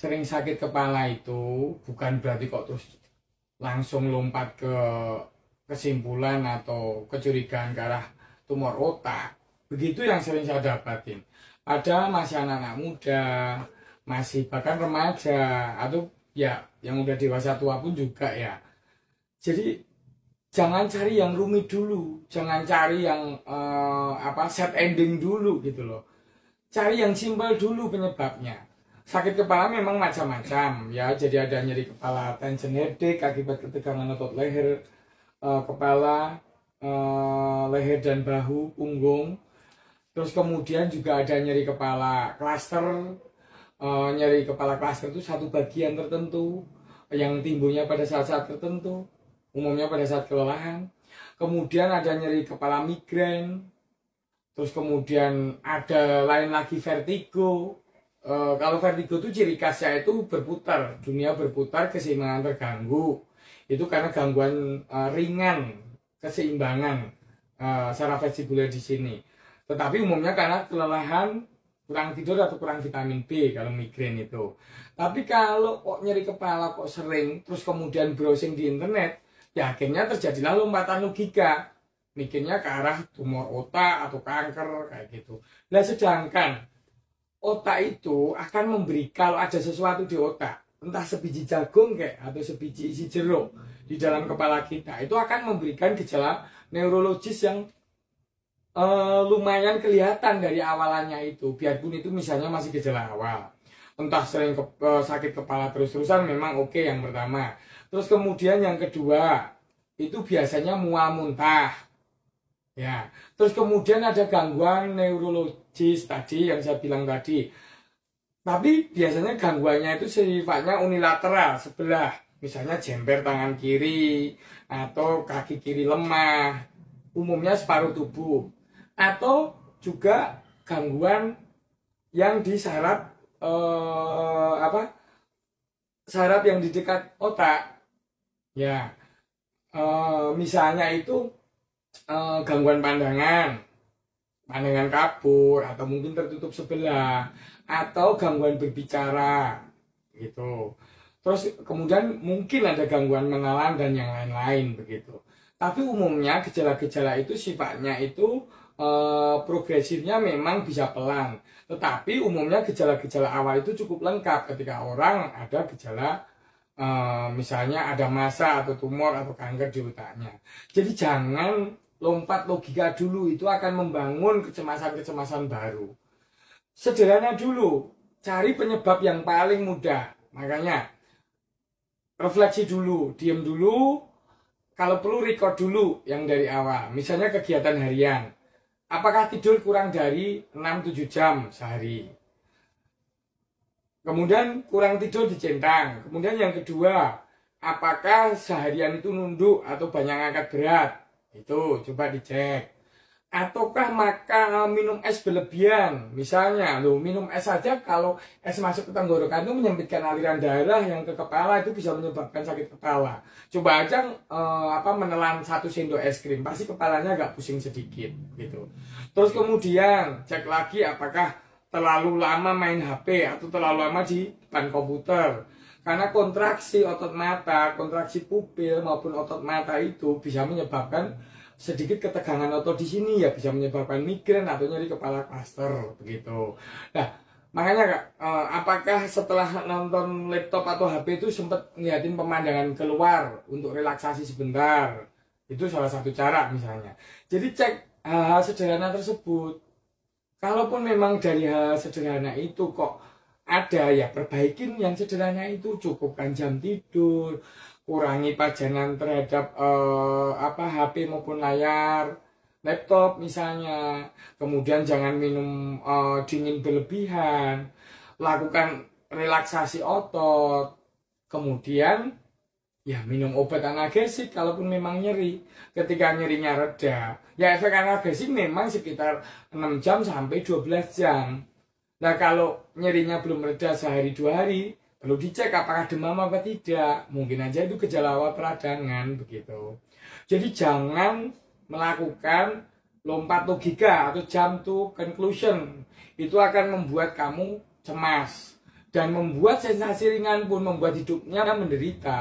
sering sakit kepala itu bukan berarti kok terus langsung lompat ke kesimpulan atau kecurigaan ke arah tumor otak. Begitu yang sering saya dapatin. Padahal masih anak-anak muda, masih bahkan remaja, atau ya yang udah dewasa tua pun juga ya. Jadi jangan cari yang rumit dulu, jangan cari yang set ending dulu gitu loh. Cari yang simpel dulu penyebabnya. Sakit kepala memang macam-macam ya, jadi ada nyeri kepala, tension headache akibat ketegangan otot leher, kepala, leher dan bahu, punggung. Terus kemudian juga ada nyeri kepala klaster. Nyeri kepala klaster itu satu bagian tertentu yang timbulnya pada saat-saat tertentu, umumnya pada saat kelelahan. Kemudian ada nyeri kepala migrain. Terus kemudian ada lain lagi vertigo. Kalau vertigo itu ciri khasnya itu berputar, dunia berputar, keseimbangan terganggu. Itu karena gangguan ringan keseimbangan saraf vestibular di sini. Tetapi umumnya karena kelelahan, kurang tidur atau kurang vitamin B kalau migrain itu. Tapi kalau kok nyeri kepala kok sering, terus kemudian browsing di internet, ya akhirnya terjadilah lompatan logika. Mikirnya ke arah tumor otak atau kanker kayak gitu. Nah sedangkan otak itu akan memberi, kalau ada sesuatu di otak, entah sebiji jagung kayak atau sebiji isi jeruk di dalam kepala kita, itu akan memberikan gejala neurologis yang lumayan kelihatan dari awalannya itu, biarpun itu misalnya masih gejala awal. Entah sering sakit kepala terus-terusan memang oke yang pertama. Terus kemudian yang kedua, itu biasanya mual muntah. Ya, terus kemudian ada gangguan neurologis tadi yang saya bilang tadi. Tapi biasanya gangguannya itu sifatnya unilateral sebelah. Misalnya jemper tangan kiri atau kaki kiri lemah, umumnya separuh tubuh. Atau juga gangguan yang di saraf saraf yang di dekat otak. Ya, misalnya itu gangguan pandangan kabur atau mungkin tertutup sebelah, atau gangguan berbicara gitu. Terus kemudian mungkin ada gangguan mengalan dan yang lain-lain begitu. Tapi umumnya gejala-gejala itu sifatnya itu progresifnya memang bisa pelan. Tetapi umumnya gejala-gejala awal itu cukup lengkap ketika orang ada gejala misalnya ada massa atau tumor atau kanker di otaknya. Jadi jangan lompat logika dulu, itu akan membangun kecemasan-kecemasan baru. Sederhana dulu, cari penyebab yang paling mudah. Makanya refleksi dulu, diam dulu, kalau perlu record dulu yang dari awal. Misalnya kegiatan harian, apakah tidur kurang dari 6-7 jam sehari? Kemudian kurang tidur dicentang. Kemudian yang kedua, apakah seharian itu nunduk atau banyak angkat berat? Itu coba dicek. Ataukah minum es berlebihan? Misalnya, minum es saja, kalau es masuk ke tenggorokan itu menyempitkan aliran darah yang ke kepala, itu bisa menyebabkan sakit kepala. Coba aja menelan 1 sendok es krim, pasti kepalanya agak pusing sedikit gitu. Terus kemudian cek lagi apakah terlalu lama main HP atau terlalu lama di depan komputer. Karena kontraksi otot mata, kontraksi pupil maupun otot mata itu bisa menyebabkan sedikit ketegangan otot di sini, ya bisa menyebabkan migrain atau nyeri kepala klaster begitu. Nah, makanya Kak, apakah setelah nonton laptop atau HP itu sempat ngeliatin pemandangan keluar untuk relaksasi sebentar? Itu salah satu cara misalnya. Jadi cek hal-hal sederhana tersebut. Kalaupun memang dari hal sederhana itu kok ada, ya perbaikin yang sederhana itu, cukupkan jam tidur, kurangi pajanan terhadap HP maupun layar laptop misalnya. Kemudian jangan minum dingin berlebihan, lakukan relaksasi otot. Kemudian ya minum obat analgesik kalaupun memang nyeri. Ketika nyerinya reda, ya efek analgesik memang sekitar 6 jam sampai 12 jam. Nah kalau nyerinya belum reda sehari 2 hari, perlu dicek apakah demam apa tidak. Mungkin aja itu gejala awal peradangan begitu. Jadi jangan melakukan lompat logika atau jump to conclusion. Itu akan membuat kamu cemas. dan membuat sensasi ringan pun membuat hidupnya menderita.